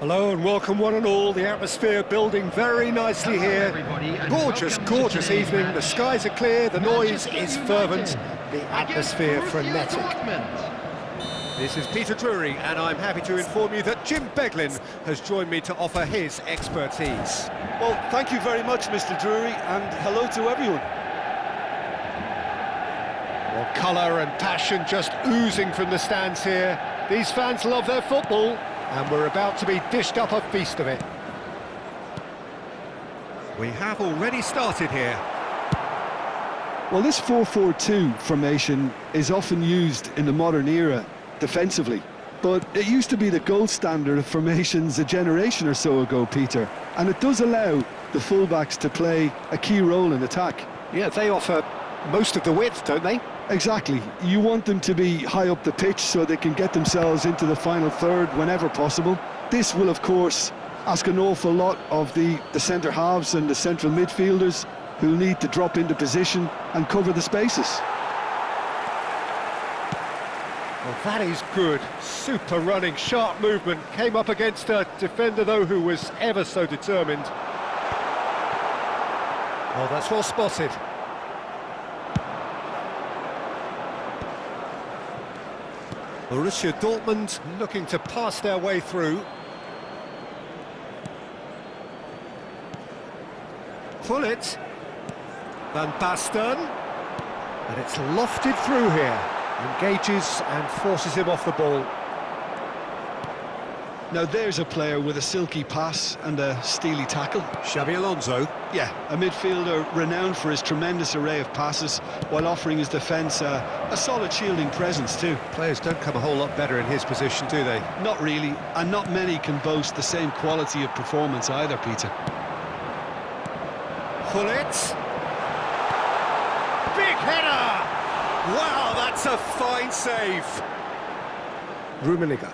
Hello and welcome one and all. The atmosphere building very nicely here. Gorgeous, gorgeous evening. The skies are clear, the noise is fervent, the atmosphere frenetic. This is Peter Drury and I'm happy to inform you that Jim Beglin has joined me to offer his expertise. Well, thank you very much, Mr. Drury, and hello to everyone. Well, colour and passion just oozing from the stands here. These fans love their football. And we're about to be dished up a feast of it. We have already started here. Well, this 4-4-2 formation is often used in the modern era defensively, but it used to be the gold standard of formations a generation or so ago, Peter, and it does allow the fullbacks to play a key role in attack. Yeah, they offer most of the width, don't they? Exactly. You want them to be high up the pitch so they can get themselves into the final third whenever possible. This will, of course, ask an awful lot of the centre halves and the central midfielders who need to drop into position and cover the spaces. Well, that is good. Super running, sharp movement. Came up against a defender, though, who was ever so determined. Oh, that's well spotted. Borussia Dortmund looking to pass their way through. Pull it. Van Basten. And it's lofted through here. Engages and forces him off the ball. Now there's a player with a silky pass and a steely tackle. Xabi Alonso. Yeah, a midfielder renowned for his tremendous array of passes while offering his defence a solid shielding presence too. Players don't come a whole lot better in his position, do they? Not really, and not many can boast the same quality of performance either, Peter. Pull it. Big header! Wow, that's a fine save. Rummenigge.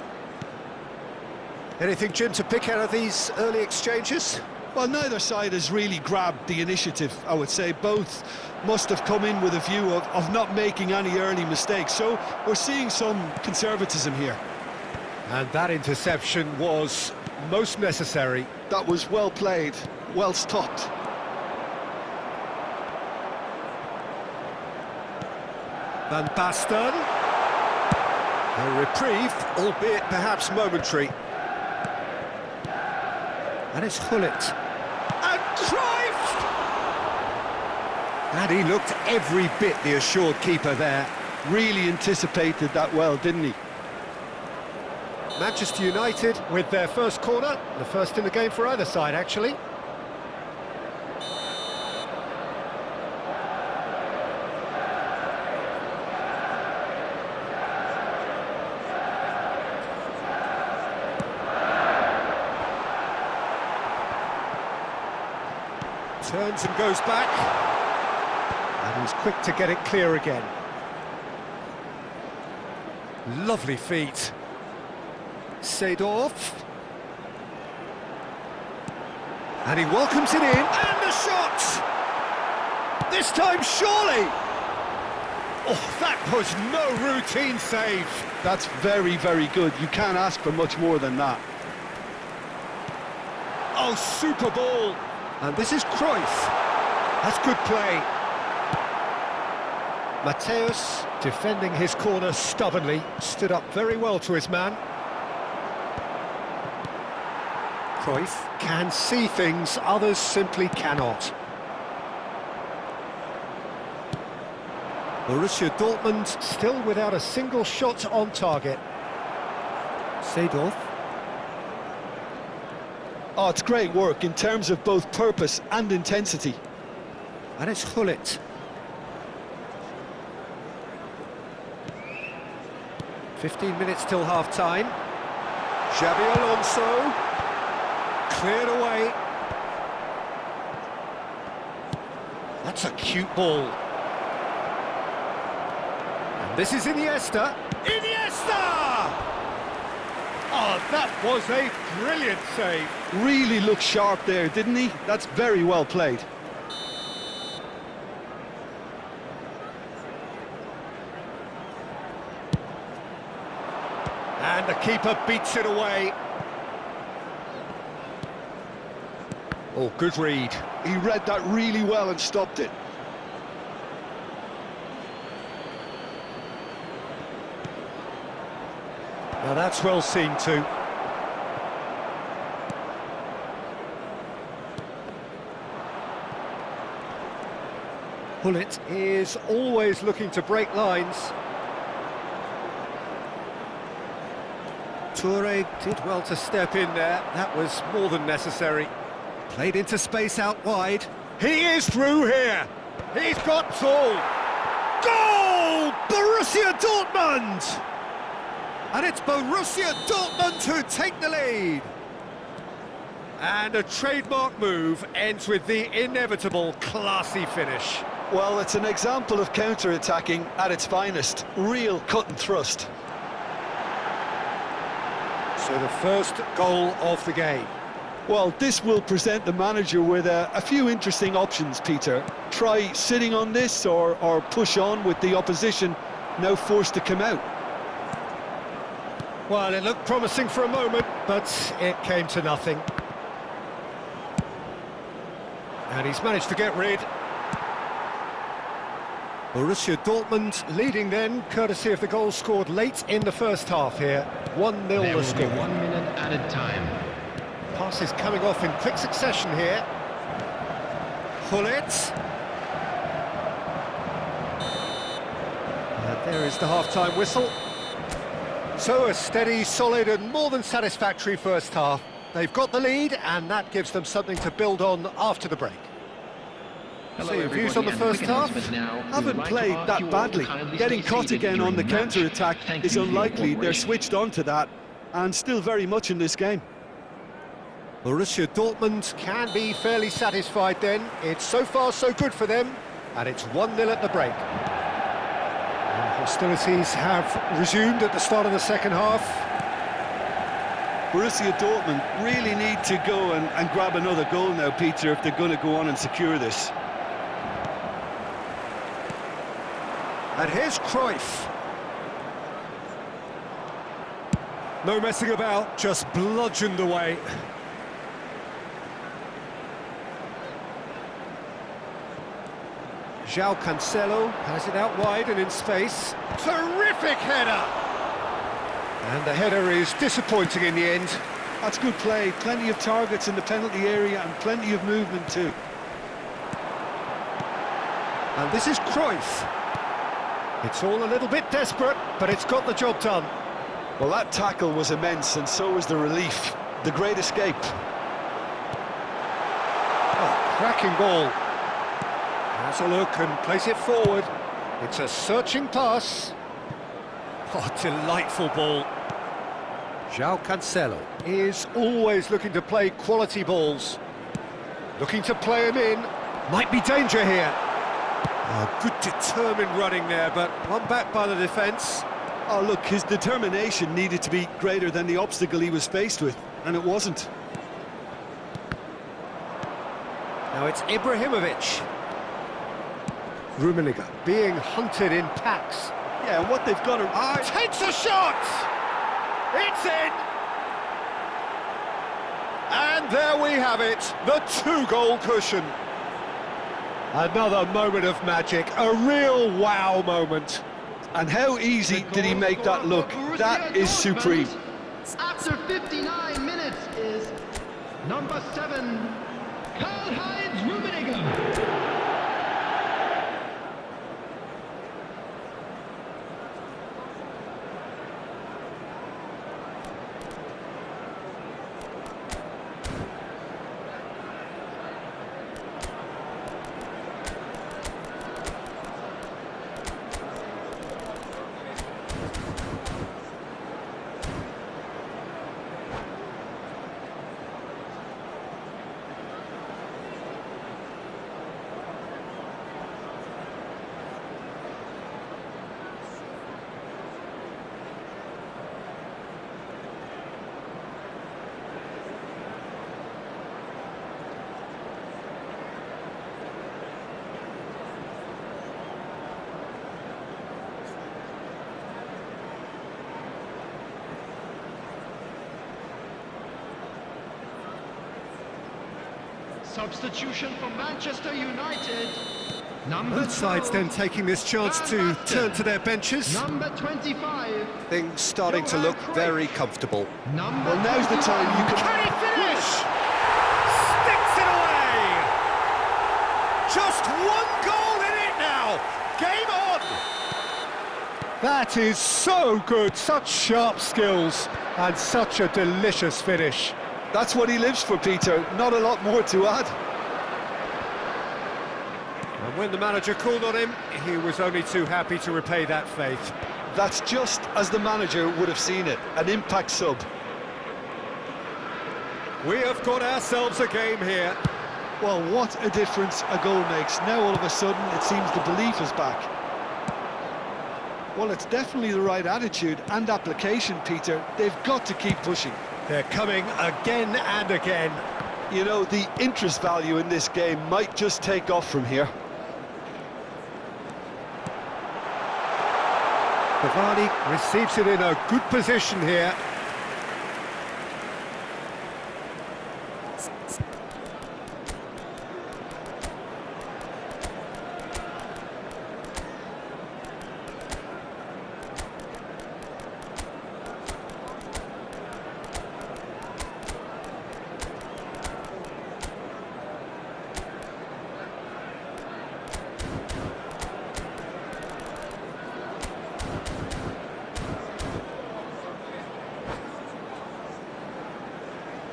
Anything, Jim, to pick out of these early exchanges? Well, neither side has really grabbed the initiative, I would say. Both must have come in with a view of not making any early mistakes. So we're seeing some conservatism here. And that interception was most necessary. That was well played, well stopped. Van Basten. A reprieve, albeit perhaps momentary. And it's Gullit. And Cruyff! And he looked every bit the assured keeper there. Really anticipated that well, didn't he? Manchester United with their first corner. The first in the game for either side, actually. Turns and goes back, and he's quick to get it clear again. Lovely feet. Seedorf. And he welcomes it in, and the shot! This time, surely! Oh, that was no routine save. That's very, very good. You can't ask for much more than that. Oh, super ball! And this is Cruyff. That's good play. Mateus, defending his corner stubbornly, stood up very well to his man. Cruyff can see things others simply cannot. Borussia Dortmund still without a single shot on target. Seedorf. Oh, it's great work in terms of both purpose and intensity. And it's Gullit. "15 minutes till half-time. Xabi Alonso. Cleared away. That's a cute ball. And this is Iniesta. Iniesta! Oh, that was a brilliant save. Really looked sharp there, didn't he? That's very well played. And the keeper beats it away. Oh, good read. He read that really well and stopped it. Now that's well seen too. Pullet is always looking to break lines. Toure did well to step in there. That was more than necessary. Played into space out wide. He is through here. He's got tall. Goal! Borussia Dortmund! And it's Borussia Dortmund who take the lead. And a trademark move ends with the inevitable classy finish. Well, it's an example of counter-attacking at its finest. Real cut and thrust. So the first goal of the game. Well, this will present the manager with a few interesting options, Peter. Try sitting on this or push on with the opposition now forced to come out. Well, it looked promising for a moment, but it came to nothing. And he's managed to get rid. Borussia Dortmund leading then, courtesy of the goal scored late in the first half here. 1-0 the score. 1 minute added time. Passes coming off in quick succession here. Pullet. And there is the half-time whistle. So a steady, solid and more than satisfactory first half. They've got the lead and that gives them something to build on after the break. Hello, So your views on the everybody, first and a half? quick announcement now. Haven't played that badly. Getting caught again on the counter-attack is unlikely. They're switched on to that and still very much in this game. Borussia Dortmund can be fairly satisfied then. It's so far so good for them, and it's 1-0 at the break. And hostilities have resumed at the start of the second half. Borussia Dortmund really need to go and grab another goal now, Peter, if they're going to go on and secure this. And here's Cruyff. No messing about, just bludgeoned away. João Cancelo has it out wide and in space. Terrific header! And the header is disappointing in the end. That's good play. Plenty of targets in the penalty area and plenty of movement too. And this is Cruyff. It's all a little bit desperate, but it's got the job done. Well, that tackle was immense, and so was the relief. The great escape. Oh, cracking ball. Has a look and plays it forward. It's a searching pass. Oh, delightful ball. João Cancelo is always looking to play quality balls. Looking to play him in. Might be danger here. Oh, good determined running there, but one back by the defence. Oh, look, his determination needed to be greater than the obstacle he was faced with, and it wasn't. Now it's Ibrahimovic. Rummenigge being hunted in packs. Yeah, and what they've got to... Takes a shot! It's in! And there we have it, the two-goal cushion. Another moment of magic, a real wow moment. And how easy did he make that look? That is supreme. After 59 minutes is number 7, Karl-Heinz Rummenigge. Substitution for Manchester United. Number Both sides 12, then taking this chance to turn to their benches. Number 25. Things starting to look very comfortable. Number Well, now's the time you can... Can he finish? Sticks it away! Just one goal in it now! Game on! That is so good, such sharp skills, and such a delicious finish. That's what he lives for, Peter. Not a lot more to add. And when the manager called on him, he was only too happy to repay that faith. That's just as the manager would have seen it, an impact sub. We have got ourselves a game here. Well, what a difference a goal makes. Now all of a sudden it seems the belief is back. Well, it's definitely the right attitude and application, Peter. They've got to keep pushing. They're coming again and again. You know, the interest value in this game might just take off from here. Cavani receives it in a good position here.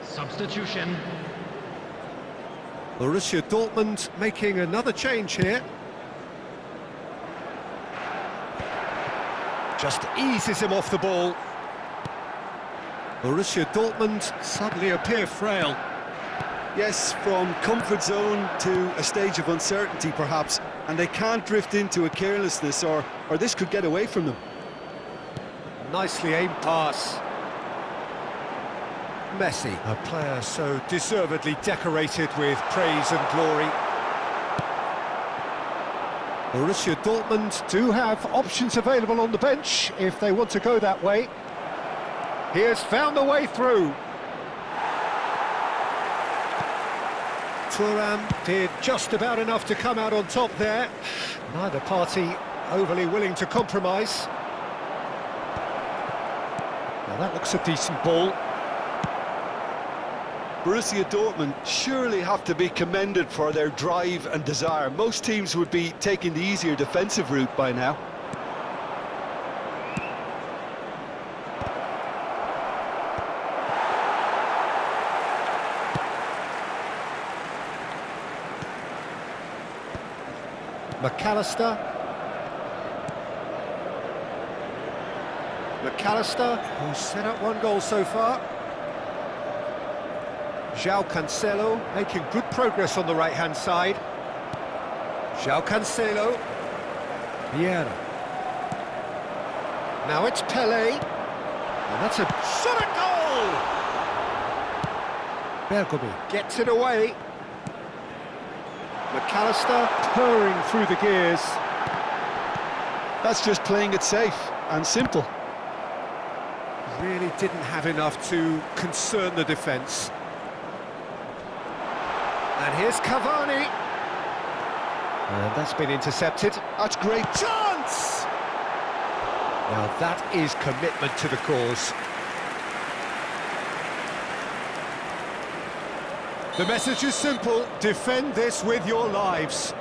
Substitution. Borussia Dortmund making another change here. Just eases him off the ball. Borussia Dortmund suddenly appear frail. Yes, from comfort zone to a stage of uncertainty, perhaps, and they can't drift into a carelessness, or this could get away from them. Nicely aimed pass. Messi, a player so deservedly decorated with praise and glory. Borussia Dortmund do have options available on the bench if they want to go that way. He has found the way through. Thuram did just about enough to come out on top there. Neither party overly willing to compromise. Now that looks a decent ball. Borussia Dortmund surely have to be commended for their drive and desire. Most teams would be taking the easier defensive route by now. McAllister, who's set up one goal so far. João Cancelo making good progress on the right-hand side. João Cancelo. Vieira. Now it's Pelé. And that's a shot at goal! Bergomi gets it away. McAllister purring through the gears. That's just playing it safe and simple. Really didn't have enough to concern the defence. And here's Cavani. And that's been intercepted. That's great. Chance! Now that is commitment to the cause. The message is simple: defend this with your lives.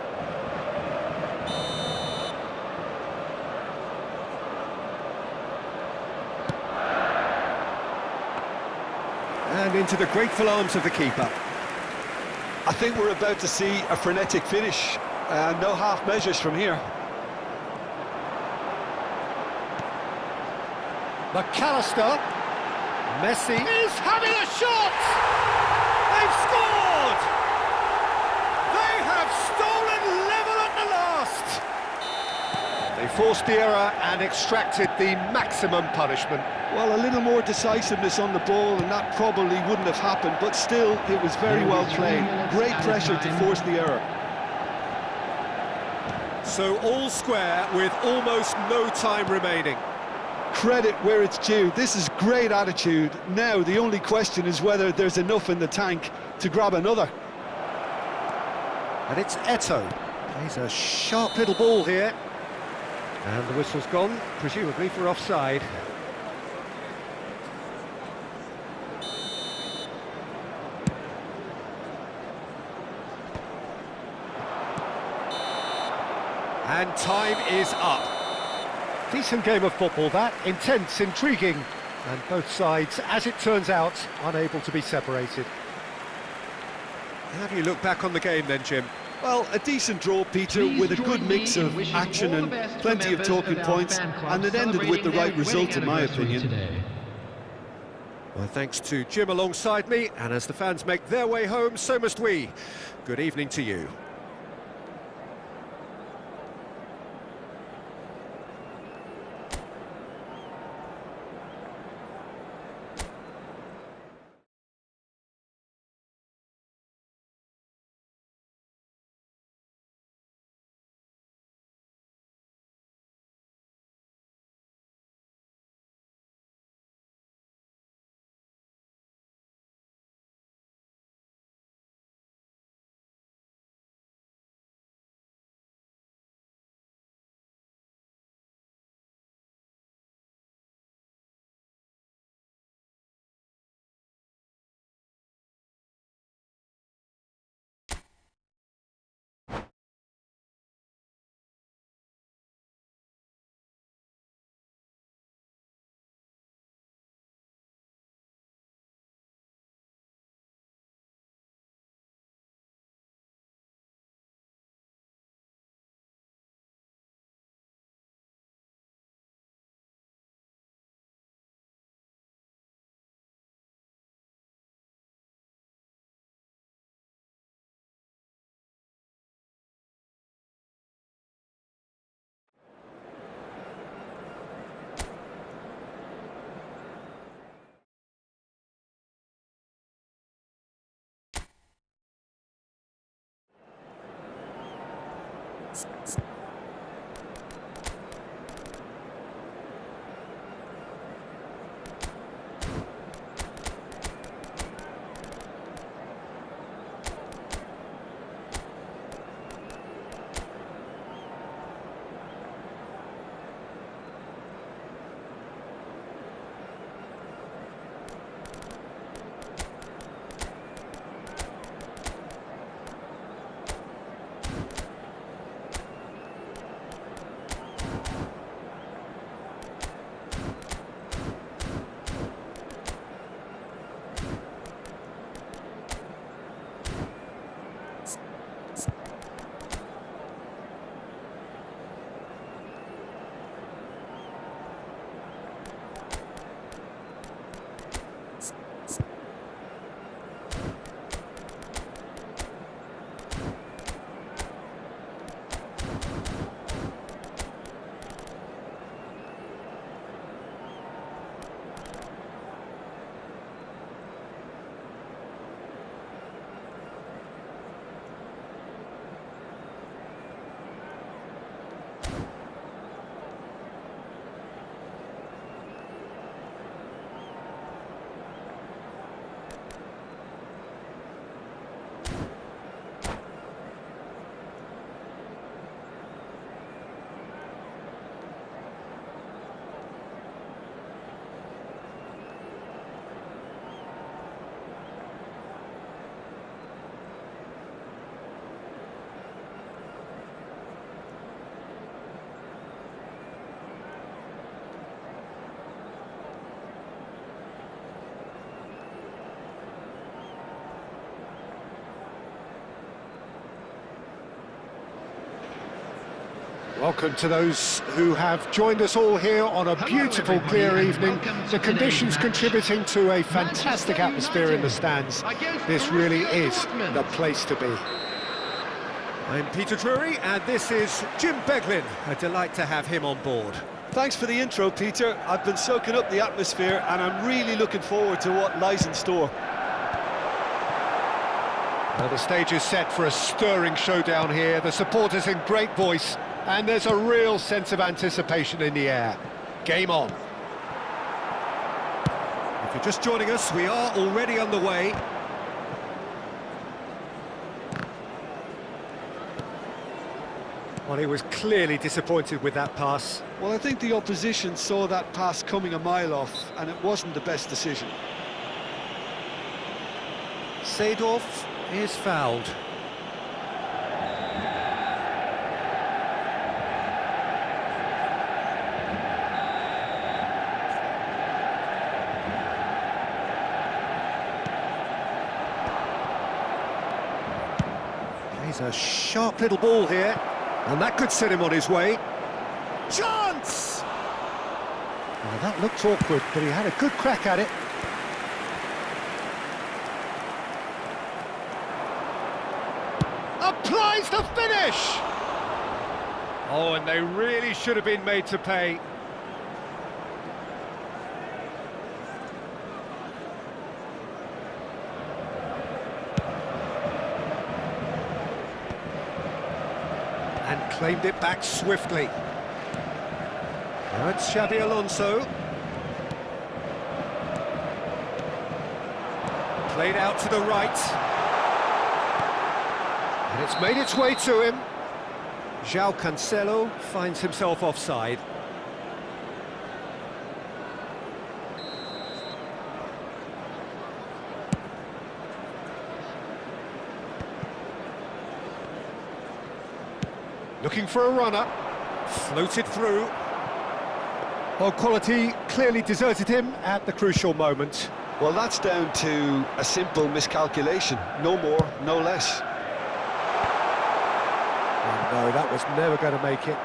And into the grateful arms of the keeper. I think we're about to see a frenetic finish. No half measures from here. McAllister. Messi is having a shot! They've scored! They have stolen level at the last! They forced the error and extracted the maximum punishment. Well, a little more decisiveness on the ball and that probably wouldn't have happened, but still, it was very well played. Great pressure to force the error. So all square with almost no time remaining. Credit where it's due. This is great attitude. Now, the only question is whether there's enough in the tank to grab another. And it's Eto. Plays a sharp little ball here. And the whistle's gone, presumably for offside. And time is up. Decent game of football that, intense, intriguing, and both sides, as it turns out, unable to be separated. How do you look back on the game then, Jim? Well, a decent draw, Peter, Please with a join good me mix in of wishing action all the and best to plenty of members talking of our points, fan club and it ended with the celebrating right their result, in my wedding opinion. anniversary today. Well, thanks to Jim alongside me, and as the fans make their way home, so must we. Good evening to you. Welcome to those who have joined us all here on a beautiful, clear evening. The conditions contributing to a fantastic atmosphere in the stands. This really is the place to be. I'm Peter Drury, and this is Jim Beglin. A delight to have him on board. Thanks for the intro, Peter. I've been soaking up the atmosphere, and I'm really looking forward to what lies in store. Well, the stage is set for a stirring showdown here. The supporters in great voice, and there's a real sense of anticipation in the air. Game on. If you're just joining us, we are already underway. Well, he was clearly disappointed with that pass. Well, I think the opposition saw that pass coming a mile off, and it wasn't the best decision. Seedorf is fouled. He's a sharp little ball here, and that could set him on his way. Chance! Well, that looked awkward, but he had a good crack at it. Applies the finish! Oh, and they really should have been made to pay. And claimed it back swiftly. Now it's Xabi Alonso. Played out to the right. And it's made its way to him. João Cancelo finds himself offside. Looking for a runner, floated through. Well, quality clearly deserted him at the crucial moment. Well, that's down to a simple miscalculation. No more, no less. Oh, no, that was never going to make it.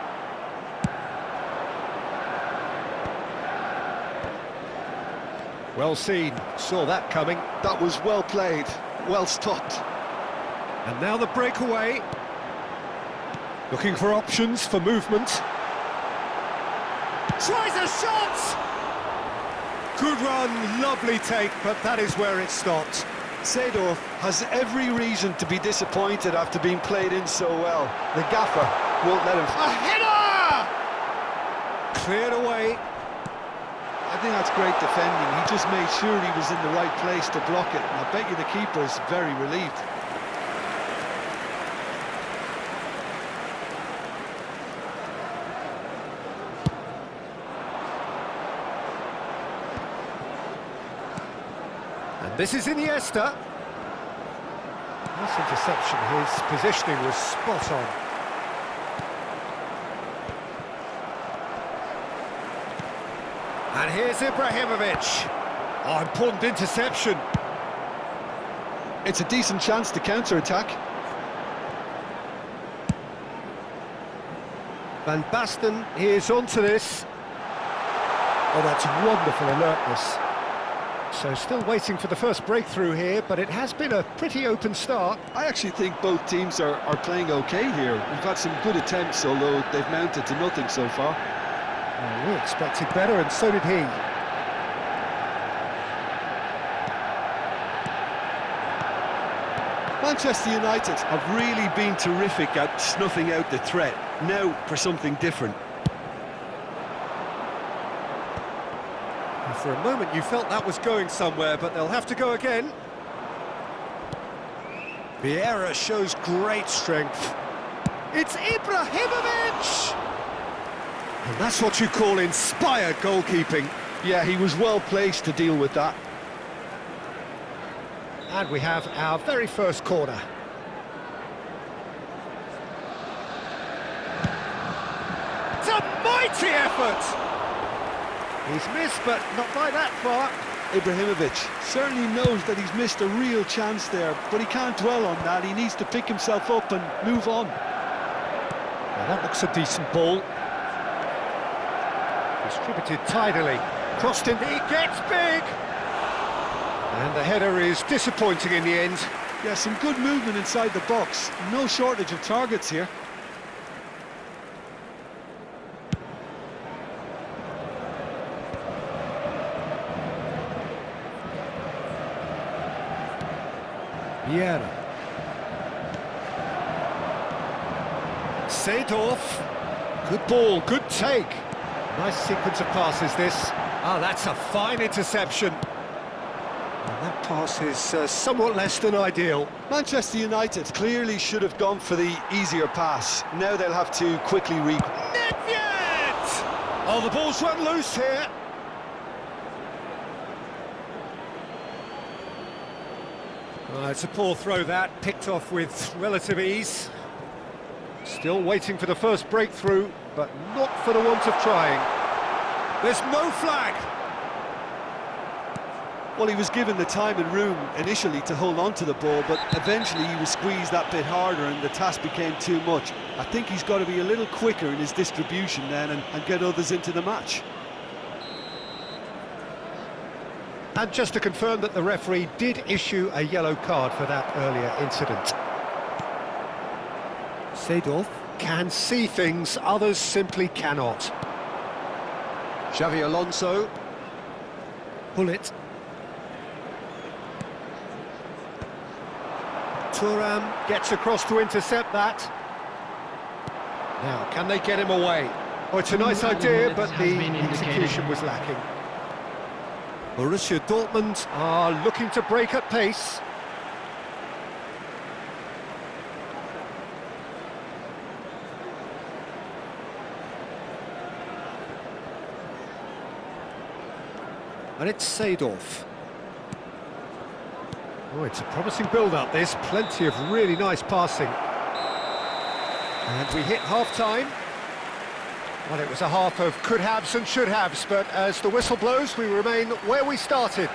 Well seen, saw that coming. That was well played, well stopped. And now the breakaway. Looking for options for movement. Tries a shot! Good run, lovely take, but that is where it stopped. Seedorf has every reason to be disappointed after being played in so well. The gaffer won't let him... A header! Cleared away. I think that's great defending. He just made sure he was in the right place to block it, and I bet you the keeper's very relieved. And this is Iniesta. Nice interception, his positioning was spot on. And here's Ibrahimovic. Oh, important interception. It's a decent chance to counter-attack. Van Basten is onto this. Oh, that's wonderful alertness. So still waiting for the first breakthrough here, but it has been a pretty open start. I actually think both teams are playing okay here. We've got some good attempts, although they've mounted to nothing so far. Well, we expected better, and so did he. Manchester United have really been terrific at snuffing out the threat. Now for something different. For a moment you felt that was going somewhere, but they'll have to go again. Vieira shows great strength. It's Ibrahimovic! And that's what you call inspired goalkeeping. Yeah, he was well placed to deal with that. And we have our very first corner. It's a mighty effort! He's missed, but not by that far. Ibrahimovic certainly knows that he's missed a real chance there, but he can't dwell on that. He needs to pick himself up and move on. Well, that looks a decent ball. Distributed tidily. Crossed in, he gets big! And the header is disappointing in the end. Yeah, some good movement inside the box. No shortage of targets here. Vieira. Seedorf. Good ball, good take. Nice sequence of passes this. Ah, that's a fine interception. And That pass is somewhat less than ideal. Manchester United clearly should have gone for the easier pass. Now they'll have to quickly Nedved! Oh, the ball's run loose here. It's a poor throw that, picked off with relative ease. Still waiting for the first breakthrough, but not for the want of trying. There's no flag. Well, he was given the time and room initially to hold on to the ball, but eventually he was squeezed that bit harder and the task became too much. I think he's got to be a little quicker in his distribution then and get others into the match. And just to confirm that the referee did issue a yellow card for that earlier incident. Seedorf can see things, others simply cannot. Xavi Alonso. Bullet. Thuram gets across to intercept that. Now, can they get him away? Oh, it's a nice idea, but the execution was lacking. Borussia Dortmund are looking to break at pace. And it's Seedorf. Oh, it's a promising build-up, this. Plenty of really nice passing. And we hit half-time. Well, it was a half of could-haves and should-haves, but as the whistle blows, we remain where we started.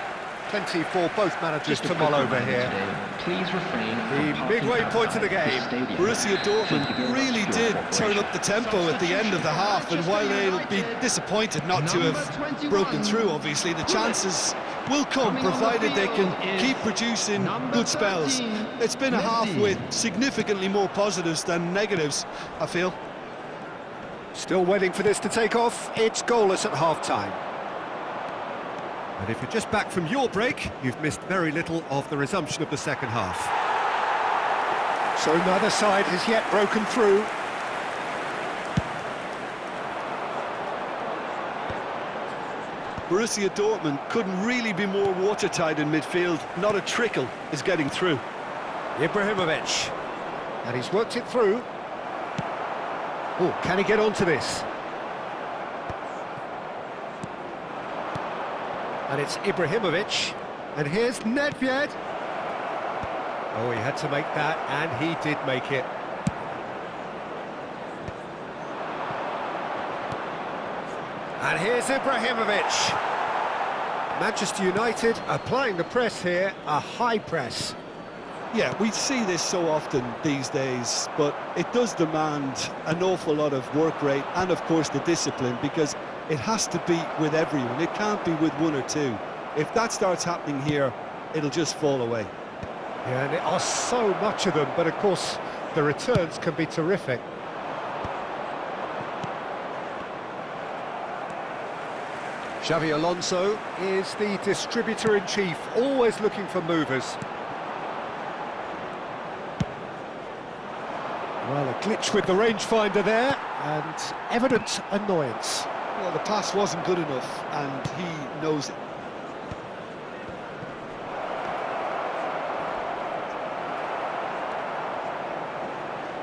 Plenty for both managers to mull over here. Please refrain The midway point of the game. Borussia Dortmund really did turn up the tempo at the end of the half, and while they'll be disappointed not to have broken through, obviously, the chances will come, provided they can keep producing good spells. It's been a half with significantly more positives than negatives, I feel. Still waiting for this to take off. It's goalless at half-time. And if you're just back from your break, you've missed very little of the resumption of the second half. So neither side has yet broken through. Borussia Dortmund couldn't really be more watertight in midfield. Not a trickle is getting through. Ibrahimovic. And he's worked it through. Oh, can he get onto this? And it's Ibrahimovic. And here's Nedved. Oh, he had to make that, and he did make it. And here's Ibrahimovic. Manchester United applying the press here, a high press. Yeah, we see this so often these days, but it does demand an awful lot of work rate and, of course, the discipline, because it has to be with everyone. It can't be with one or two. If that starts happening here, it'll just fall away. Yeah, and there are so much of them, but of course the returns can be terrific. Xavi Alonso Is the distributor-in-chief, always looking for movers. Well, a glitch with the rangefinder there, and evident annoyance. Well, the pass wasn't good enough, and he knows it.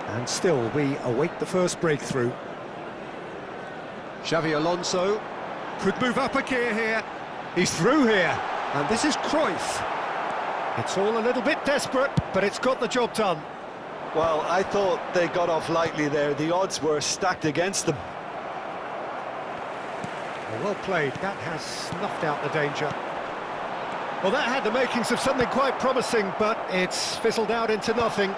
And still, we await the first breakthrough. Xavi Alonso. Could move up a gear here. He's through here. And this is Cruyff. It's all a little bit desperate, but it's got the job done. Well, I thought they got off lightly there. The odds were stacked against them. Well played. That has snuffed out the danger. Well, that had the makings of something quite promising, but it's fizzled out into nothing.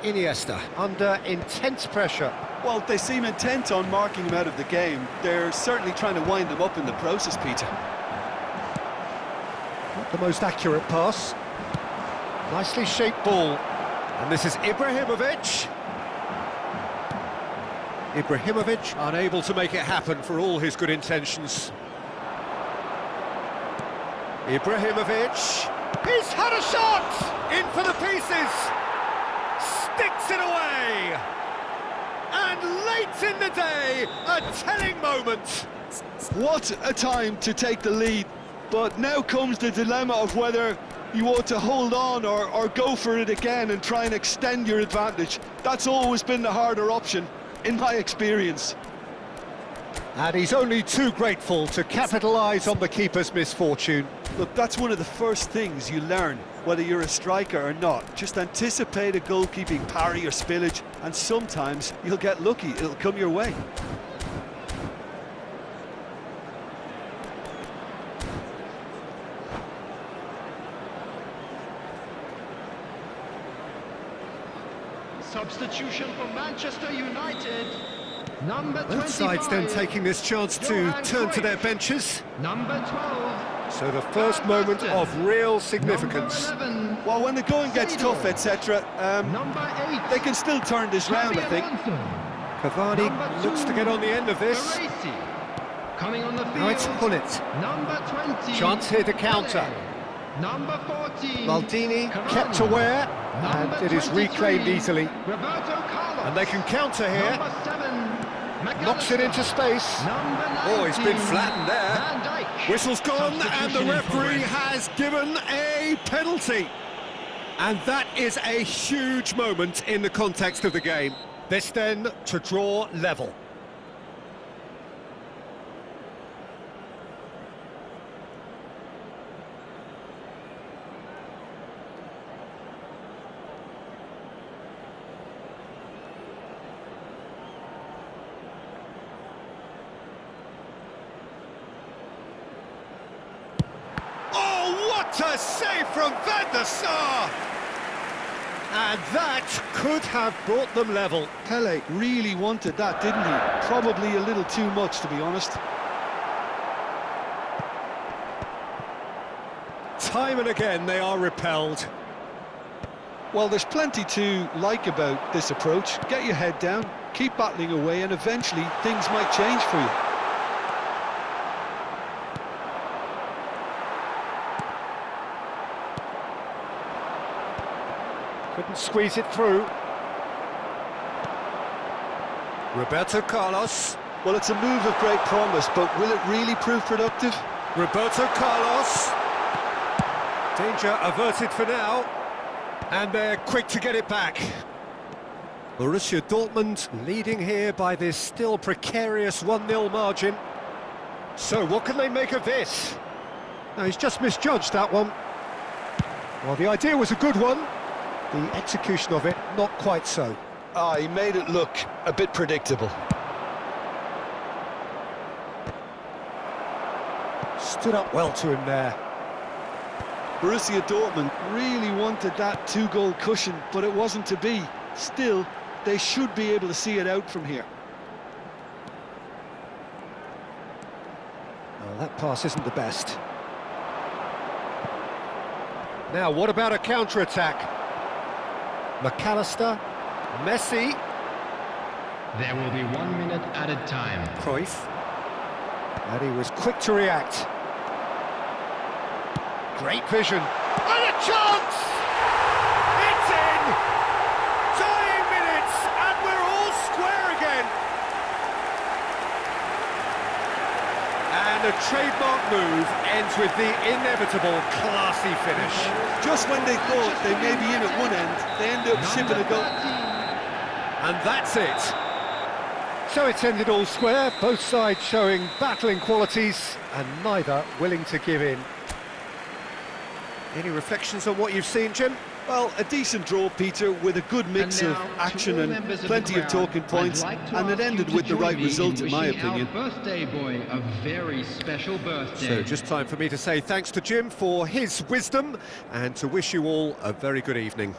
Iniesta, under intense pressure. Well, they seem intent on marking him out of the game. They're certainly trying to wind him up in the process, Peter. Not the most accurate pass. Nicely shaped ball. And this is Ibrahimovic. Ibrahimovic unable to make it happen for all his good intentions. Ibrahimovic. He's had a shot! In for the pieces! Sticks it away! And late in the day, a telling moment. What a time to take the lead. But now comes the dilemma of whether you ought to hold on or go for it again and try and extend your advantage. That's always been the harder option, in my experience. And he's only too grateful to capitalise on the keeper's misfortune. Look, that's one of the first things you learn, whether you're a striker or not. Just anticipate a goalkeeping parry or spillage, and sometimes you'll get lucky, it'll come your way. Substitution for Manchester United. Number 25. Both sides then taking this chance to turn to their benches. Number 12. So the first moment of real significance. Number 11. Well, when the going gets tough, etc., Number 8. they can still turn this round, I think. Cavani Number looks to 2. get on the end of this. Baresi. Coming on the field. Now it's Hullet. Number 20. Chance here to counter. Pele. Number 14. Maldini Cavani. kept aware, and Number it is 23. reclaimed easily. Roberto Carlos. And they can counter here. Number 7. Knocks it into space. Number 19. Oh, he's been flattened there. Van Dijk. Whistle's gone, and the Substitution in referee progress. has given a penalty. And that is a huge moment in the context of the game. This then to draw level. Oh, what a save from Van der Sar! And that could have brought them level. Pele really wanted that, didn't he? Probably a little too much, to be honest. Time and again they are repelled. Well, there's plenty to like about this approach. Get your head down, keep battling away, and eventually things might change for you. Couldn't squeeze it through. Roberto Carlos. Well, it's a move of great promise, but will it really prove productive? Roberto Carlos. Danger averted for now. And they're quick to get it back. Borussia Dortmund leading here by this still precarious 1-0 margin. So what can they make of this? No, he's just misjudged that one. Well, the idea was a good one. The execution of it, not quite so. Ah, he made it look a bit predictable. Stood up well to him there. Borussia Dortmund really wanted that two-goal cushion, but it wasn't to be. Still, they should be able to see it out from here. Well, that pass isn't the best. Now, what about a counter-attack? McAllister, Messi, There will be 1 minute added time. Cruyff, and he was quick to react. Great vision, and a chance! It's in! Dying minutes, and we're all square again! And a trademark move ends with the inevitable classy finish. Just when they thought they may be in at one end, they end up shipping a goal. And that's it. So it's ended all square, both sides showing battling qualities and neither willing to give in. Any reflections on what you've seen, Jim? Well, a decent draw, Peter, with a good mix of action and plenty of talking points, and it ended with the right result, in my opinion. Birthday boy a very special birthday. So just time for me to say thanks to Jim for his wisdom and to wish you all a very good evening.